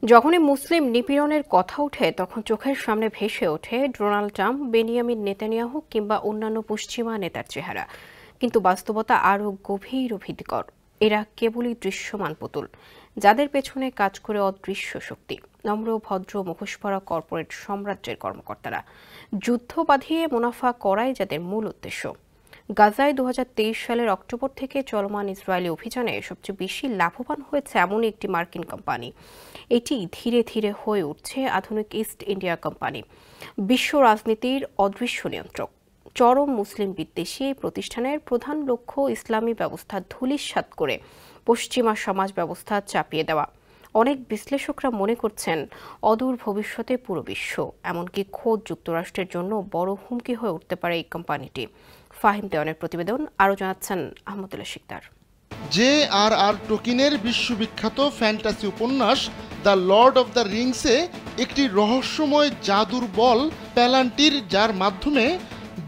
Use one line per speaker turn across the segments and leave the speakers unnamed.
যখনই মুসলিম নিপীড়নের কথা ওঠে তখন চোখের সামনে ভেসে ওঠে ডোনাল্ড ট্রাম্প, বেনিয়ামিন নেতানিয়াহু কিংবা অন্যান্য পশ্চিমা নেতার চেহারা। কিন্তু বাস্তবতা আরও গভীর ও ভীতিকর। এরা কেবলই দৃশ্যমান পুতুল, যাদের পেছনে কাজ করে অদৃশ্য শক্তি। নম্র, ভদ্র, মুখোশ পরা কর্পোরেট সাম্রাজ্যের কর্মকর্তারা। যুদ্ধ বাঁধিয়ে মুনাফা করাই যাদের মূল উদ্দেশ্য। গাজায় 2023 সালের অক্টোবর থেকে চলমান ইসরায়েলি অভিযানে সবচেয়ে বেশি লাভবান হয়েছে এমন একটি মার্কিন কোম্পানি। এটি ধীরে ধীরে হয়ে উঠছে আধুনিক ইস্ট ইন্ডিয়া কোম্পানি, বিশ্ব রাজনীতির অদৃশ্য নিয়ন্ত্রক। চরম মুসলিম বিদ্বেষী এই প্রতিষ্ঠানের প্রধান লক্ষ্য ইসলামী ব্যবস্থা ধূলিসাৎ করে পশ্চিমা সমাজ ব্যবস্থা চাপিয়ে দেওয়া। অনেক বিশ্লেষকরা মনে করছেন অদূর ভবিষ্যতে পুরো বিশ্ব, এমনকি খোদ যুক্তরাষ্ট্রের জন্য বড় হুমকি হয়ে উঠতে পারে এই কোম্পানিটি। ফাহিম দেওয়ানের প্রতিবেদন, আরও জানাচ্ছেন আহমদুল্লাহ শিকদার।
J.R.R. টোকিনের বিশ্ববিখ্যাত ফ্যান্টাসি উপন্যাস দ্য লর্ড অব দ্য রিংসে একটি রহস্যময় জাদুর বল প্যালান্টির, যার মাধ্যমে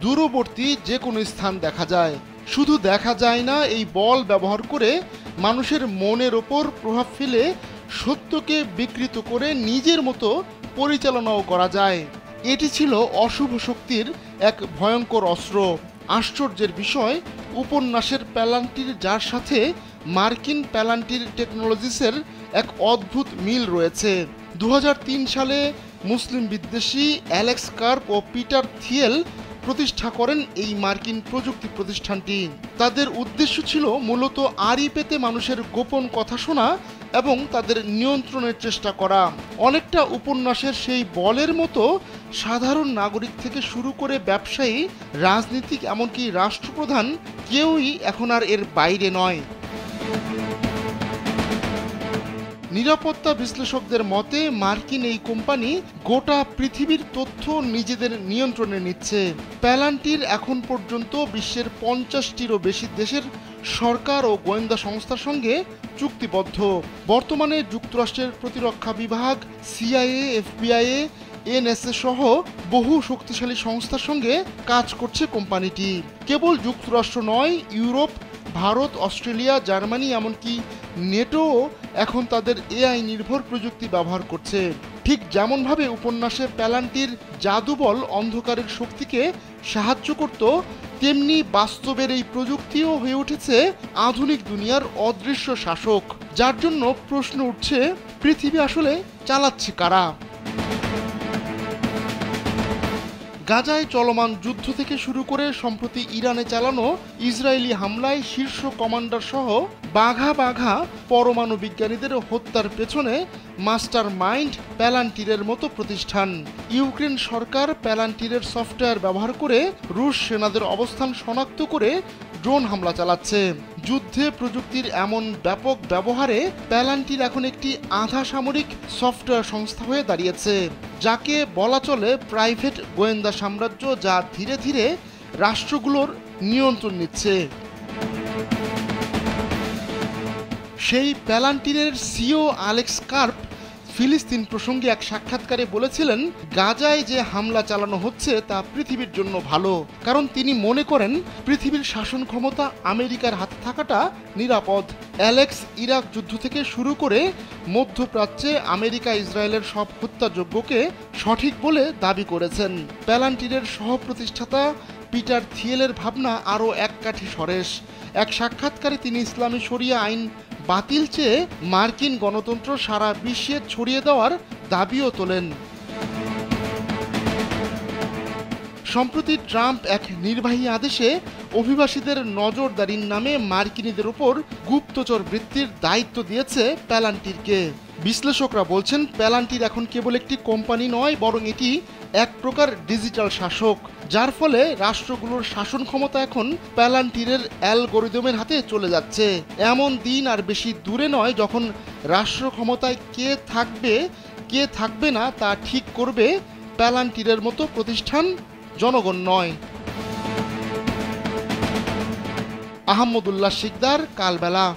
দূরবর্তী যে কোনো স্থান দেখা যায়। শুধু দেখা যায় না, এই বল ব্যবহার করে মানুষের মনের ওপর প্রভাব ফেলে সত্যকে বিকৃত করে নিজের মতো পরিচালনাও করা যায়। এটি ছিল অশুভ শক্তির এক ভয়ঙ্কর অস্ত্র। আশ্চর্যের বিষয়, উপন্যাসের প্যালান্টির, যার সাথে মার্কিন প্যালান্টির টেকনোলজিসের এক অদ্ভুত মিল রয়েছে। 2003 সালে মুসলিম বিদ্বেষী অ্যালেক্স কার্প ও পিটার থিয়েল প্রতিষ্ঠা করেন এই মার্কিন প্রযুক্তি প্রতিষ্ঠানটি। তাদের উদ্দেশ্য ছিল মূলত আড়ি পেতে মানুষের গোপন কথা শোনা এবং তাদের নিয়ন্ত্রণের চেষ্টা করা। অনেকটা উপন্যাসের সেই বলের মতো সাধারণ নাগরিক থেকে শুরু করে ব্যবসায়ী, রাজনীতিক, এমনকি রাষ্ট্রপ্রধান, কেউই এখন আর এর বাইরে নয়। নিরাপত্তা বিশ্লেষকদের মতে মার্কিন এই কোম্পানি গোটা পৃথিবীর তথ্য নিজেদের নিয়ন্ত্রণে নিচ্ছে। প্যালান্টির এখন পর্যন্ত বিশ্বের 50টিরও বেশি দেশের সরকার ও গোয়েন্দা সংস্থার সঙ্গে চুক্তিবদ্ধ। বর্তমানে যুক্তরাষ্ট্রের প্রতিরক্ষা বিভাগ, CIA, FBI, NSA সহ বহু শক্তিশালী সংস্থার সঙ্গে কাজ করছে কোম্পানিটি। কেবল যুক্তরাষ্ট্র নয়, ইউরোপ, ভারত, অস্ট্রেলিয়া, জার্মানি, এমনকি নেটো এখন তাদের AI নির্ভর প্রযুক্তি ব্যবহার করছে। ঠিক যেমনভাবে উপন্যাসে প্যালান্টির জাদুবল অন্ধকারের শক্তিকে সাহায্য করত, তেমনি বাস্তবের এই প্রযুক্তিও হয়ে উঠেছে আধুনিক দুনিয়ার অদৃশ্য শাসক, যার জন্য প্রশ্ন উঠছে, পৃথিবী আসলে চালাচ্ছে কারা? গাজায় চলমান যুদ্ধ থেকে শুরু করে সম্প্রতি ইরানে চালানো ইসরায়েলি হামলায় শীর্ষ কমান্ডার সহ বাঘা বাঘা পরমাণু বিজ্ঞানীদের হত্যার পেছনে মাস্টার মাইন্ড প্যালান্টিরের মতো প্রতিষ্ঠান। ইউক্রেন সরকার প্যালান্টিরের সফটওয়্যার ব্যবহার করে রুশ সেনাদের অবস্থান শনাক্ত করে ড্রোন হামলা চালাচ্ছে। যুদ্ধে প্রযুক্তির এমন ব্যাপক ব্যবহারে প্যালান্টির এখন একটি আধা সামরিক সফটওয়্যার সংস্থা হয়ে দাঁড়িয়েছে, যাকে বলা চলে প্রাইভেট গোয়েন্দা সাম্রাজ্য, যা ধীরে ধীরে রাষ্ট্রগুলোর নিয়ন্ত্রণ নিচ্ছে। সেই প্যালান্টিরের CEO অ্যালেক্স কার্প ফিলিস্তিন প্রসঙ্গে এক সাক্ষাৎকারে বলেছিলেন, গাজায় যে হামলা চালানো হচ্ছে তা পৃথিবীর জন্য ভালো, কারণ তিনি মনে করেন পৃথিবীর শাসন ক্ষমতা আমেরিকার হাতে থাকাটা নিরাপদ। অ্যালেক্স ইরাক যুদ্ধ থেকে শুরু করে মধ্যপ্রাচ্যে আমেরিকা ইসরায়েলের সব হত্যাযজ্ঞকে সঠিক বলে দাবি করেছেন। প্যালান্টিরের সহ-প্রতিষ্ঠাতা পিটার থিয়েলের ভাবনা আরও এক কাঠি সরেস। এক সাক্ষাৎকারে তিনি ইসলামী শরিয়া আইন বাতিল চেয়ে মার্কিন গণতন্ত্র সারা বিশ্বে ছড়িয়ে দেওয়ার দাবিও তোলেন। সম্প্রতি ট্রাম্প এক নির্বাহী আদেশে অভিবাসীদের নজরদারির নামে মার্কিনীদের উপর গুপ্তচর বৃত্তির দায়িত্ব দিয়েছে প্যালান্টিরকে। বিশ্লেষকরা বলছেন, প্যালান্টির এখন কেবল একটি কোম্পানি নয়, বরং এটি এক প্রকার ডিজিটাল শাসক, যার ফলে রাষ্ট্রগুলোর শাসন ক্ষমতা এখন প্যালান্টিরের অ্যালগরিদমের হাতে চলে যাচ্ছে। এমন দিন আর বেশি দূরে নয় যখন রাষ্ট্র ক্ষমতায় কে থাকবে কে থাকবে না তা ঠিক করবে প্যালান্টিরের মতো প্রতিষ্ঠান, জনগণ নয়। আহমদুল্লাহ শিকদার, কালবেলা।